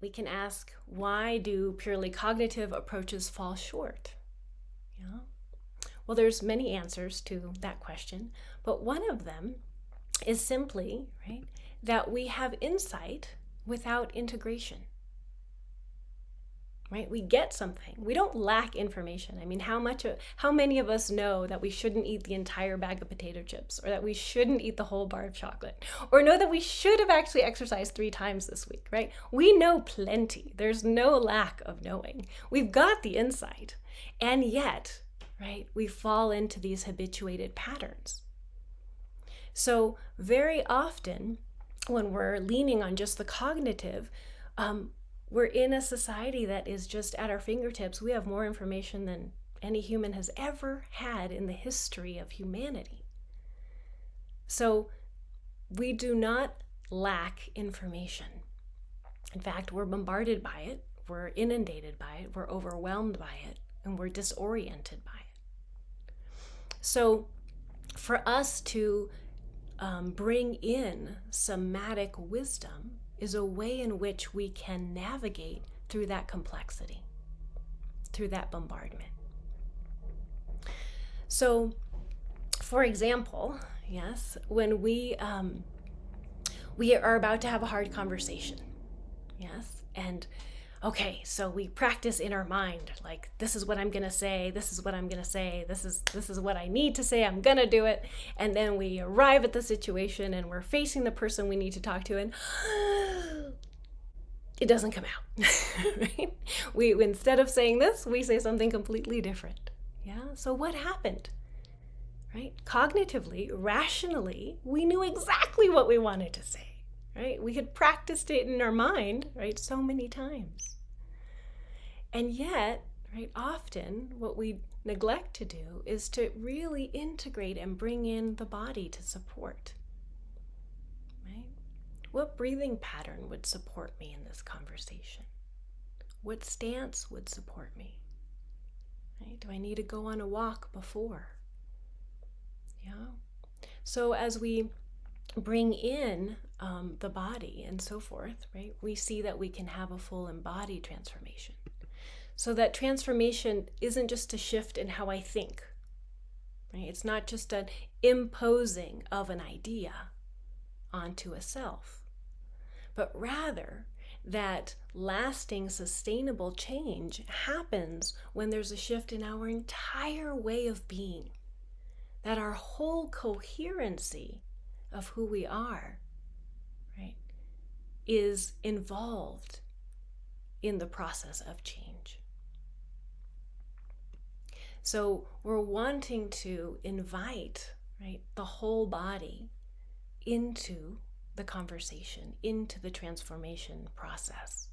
we can ask, why do purely cognitive approaches fall short? Yeah. Well, there's many answers to that question, but one of them is simply, right, that we have insight without integration. Right? We get something. We don't lack information. I mean, how many of us know that we shouldn't eat the entire bag of potato chips, or that we shouldn't eat the whole bar of chocolate, or know that we should have actually exercised 3 times this week, right? We know plenty. There's no lack of knowing. We've got the insight. And yet, right, we fall into these habituated patterns. So very often when we're leaning on just the cognitive, we're in a society that is just at our fingertips. We have more information than any human has ever had in the history of humanity. So we do not lack information. In fact, we're bombarded by it, we're inundated by it, we're overwhelmed by it, and we're disoriented by it. So for us to bring in somatic wisdom is a way in which we can navigate through that complexity, through that bombardment. So, for example, yes, when we are about to have a hard conversation, yes, and okay, so we practice in our mind, like, this is what I'm gonna say, this is what I'm gonna say, this is what I need to say, I'm gonna do it. And then we arrive at the situation and we're facing the person we need to talk to, and it doesn't come out. Right? We, instead of saying this, we say something completely different. Yeah. So what happened? Right? Cognitively, rationally, we knew exactly what we wanted to say. Right? We had practiced it in our mind, right, so many times. And yet, right, often what we neglect to do is to really integrate and bring in the body to support. Right? What breathing pattern would support me in this conversation? What stance would support me? Right? Do I need to go on a walk before? Yeah. So as we bring in the body and so forth, right, we see that we can have a full embodied transformation. So that transformation isn't just a shift in how I think, right? It's not just an imposing of an idea onto a self, but rather that lasting, sustainable change happens when there's a shift in our entire way of being, that our whole coherency of who we are, right, is involved in the process of change. So we're wanting to invite, right, the whole body into the conversation, into the transformation process.